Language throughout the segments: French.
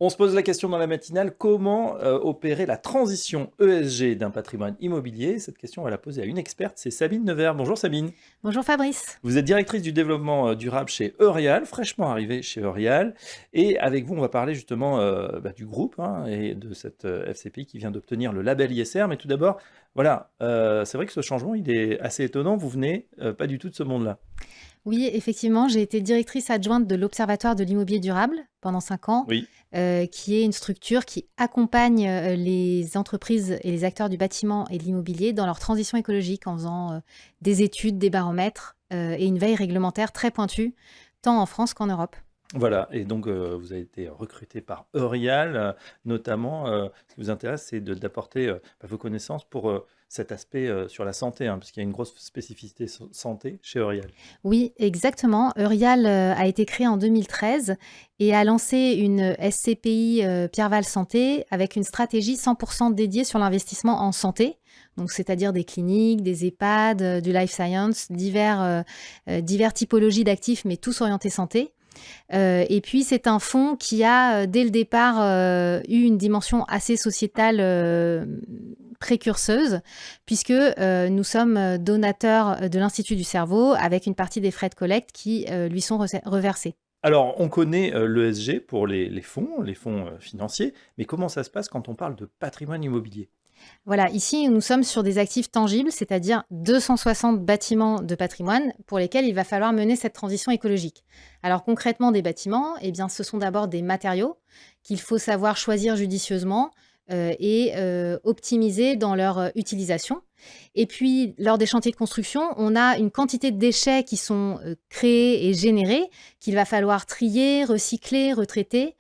On se pose la question dans la matinale, comment opérer la transition ESG d'un patrimoine immobilier? Cette question, on va la poser à une experte, c'est Sabine Nevers. Bonjour Sabine. Bonjour Fabrice. Vous êtes directrice du développement durable chez Eurial, fraîchement arrivée chez Eurial. Et avec vous, on va parler justement du groupe et de cette FCPI qui vient d'obtenir le label ISR. Mais tout d'abord, voilà, c'est vrai que ce changement, il est assez étonnant. Vous venez pas du tout de ce monde-là. Oui, effectivement, j'ai été directrice adjointe de l'Observatoire de l'immobilier durable pendant 5 ans, Oui. qui est une structure qui accompagne les entreprises et les acteurs du bâtiment et de l'immobilier dans leur transition écologique en faisant des études, des baromètres et une veille réglementaire très pointue, tant en France qu'en Europe. Voilà, et donc vous avez été recruté par Eurial, notamment. Ce qui vous intéresse, c'est d'apporter vos connaissances pour cet aspect sur la santé, puisqu'il y a une grosse spécificité santé chez Eurial. Oui, exactement. Eurial a été créé en 2013 et a lancé une SCPI Pierre-Val Santé avec une stratégie 100% dédiée sur l'investissement en santé. Donc, c'est-à-dire des cliniques, des EHPAD, du life science, divers typologies d'actifs, mais tous orientés santé. Et puis, c'est un fonds qui a, dès le départ, eu une dimension assez sociétale précurseuse, puisque nous sommes donateurs de l'Institut du cerveau, avec une partie des frais de collecte qui lui sont reversés. Alors, on connaît l'ESG pour les fonds financiers, mais comment ça se passe quand on parle de patrimoine immobilier? Voilà, ici, nous sommes sur des actifs tangibles, c'est-à-dire 260 bâtiments de patrimoine pour lesquels il va falloir mener cette transition écologique. Alors concrètement, des bâtiments, eh bien, ce sont d'abord des matériaux qu'il faut savoir choisir judicieusement et optimiser dans leur utilisation. Et puis, lors des chantiers de construction, on a une quantité de déchets qui sont créés et générés qu'il va falloir trier, recycler, retraiter.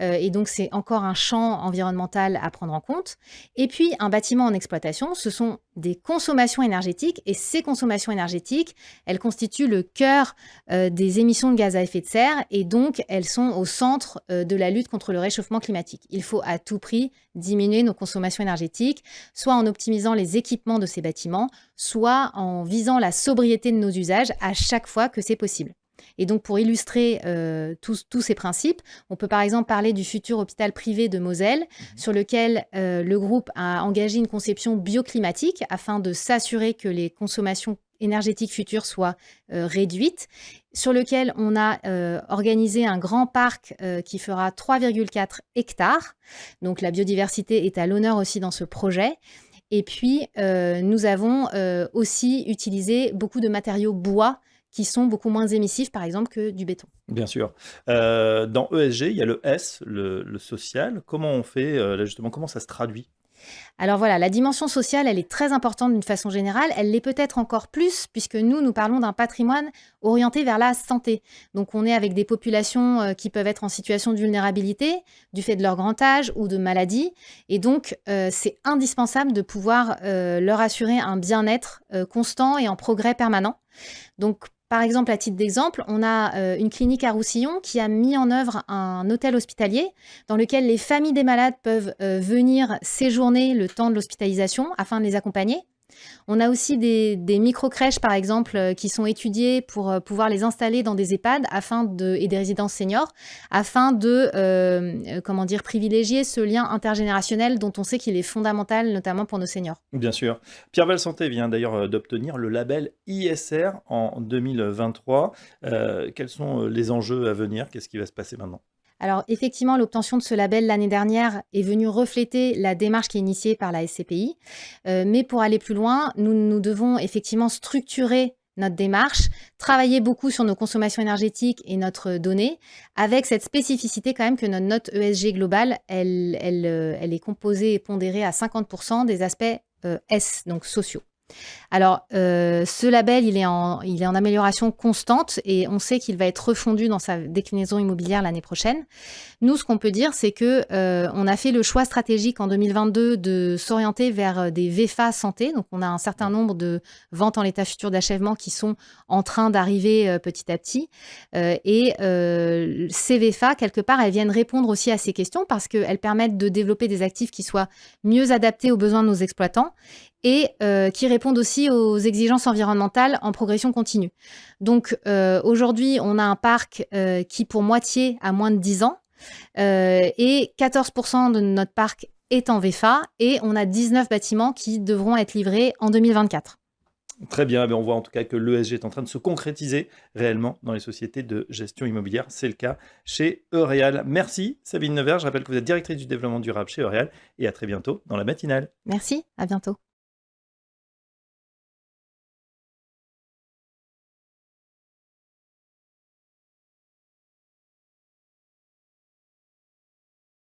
Et donc, c'est encore un champ environnemental à prendre en compte. Et puis, un bâtiment en exploitation, ce sont des consommations énergétiques. Et ces consommations énergétiques, elles constituent le cœur des émissions de gaz à effet de serre. Et donc, elles sont au centre de la lutte contre le réchauffement climatique. Il faut à tout prix diminuer nos consommations énergétiques, soit en optimisant les équipements de ces bâtiments, soit en visant la sobriété de nos usages à chaque fois que c'est possible. Et donc, pour illustrer tous ces principes, on peut par exemple parler du futur hôpital privé de Moselle, sur lequel le groupe a engagé une conception bioclimatique afin de s'assurer que les consommations énergétiques futures soient réduites, sur lequel on a organisé un grand parc qui fera 3,4 hectares. Donc, la biodiversité est à l'honneur aussi dans ce projet. Et puis, nous avons aussi utilisé beaucoup de matériaux bois qui sont beaucoup moins émissifs, par exemple, que du béton. Bien sûr. Dans ESG, il y a le S, le social. Comment on fait, là justement, comment ça se traduit? Alors voilà, la dimension sociale, elle est très importante d'une façon générale. Elle l'est peut-être encore plus puisque nous parlons d'un patrimoine orienté vers la santé. Donc on est avec des populations qui peuvent être en situation de vulnérabilité du fait de leur grand âge ou de maladie. Et donc c'est indispensable de pouvoir leur assurer un bien-être constant et en progrès permanent. Donc par exemple, à titre d'exemple, on a une clinique à Roussillon qui a mis en œuvre un hôtel hospitalier dans lequel les familles des malades peuvent venir séjourner le temps de l'hospitalisation afin de les accompagner. On a aussi des micro-crèches, par exemple, qui sont étudiées pour pouvoir les installer dans des EHPAD et des résidences seniors, afin de privilégier ce lien intergénérationnel dont on sait qu'il est fondamental, notamment pour nos seniors. Bien sûr. Pierre-Val Santé vient d'ailleurs d'obtenir le label ISR en 2023. Quels sont les enjeux à venir? Qu'est-ce qui va se passer maintenant? Alors effectivement, l'obtention de ce label l'année dernière est venue refléter la démarche qui est initiée par la SCPI. Mais pour aller plus loin, nous devons effectivement structurer notre démarche, travailler beaucoup sur nos consommations énergétiques et notre donnée, avec cette spécificité quand même que notre note ESG globale, elle est composée et pondérée à 50% des aspects S, donc sociaux. Alors, ce label, il est en amélioration constante et on sait qu'il va être refondu dans sa déclinaison immobilière l'année prochaine. Nous, ce qu'on peut dire, c'est que on a fait le choix stratégique en 2022 de s'orienter vers des VFA santé. Donc, on a un certain nombre de ventes en l'état futur d'achèvement qui sont en train d'arriver petit à petit. Ces VFA, quelque part, elles viennent répondre aussi à ces questions parce qu'elles permettent de développer des actifs qui soient mieux adaptés aux besoins de nos exploitants et qui répondent aussi aux exigences environnementales en progression continue. Donc aujourd'hui, on a un parc qui pour moitié a moins de 10 ans, Et 14% de notre parc est en VFA et on a 19 bâtiments qui devront être livrés en 2024. Très bien, on voit en tout cas que l'ESG est en train de se concrétiser réellement dans les sociétés de gestion immobilière. C'est le cas chez Eureal. Merci Sabine Nevers, je rappelle que vous êtes directrice du développement durable chez Eureal et à très bientôt dans la matinale. Merci, à bientôt.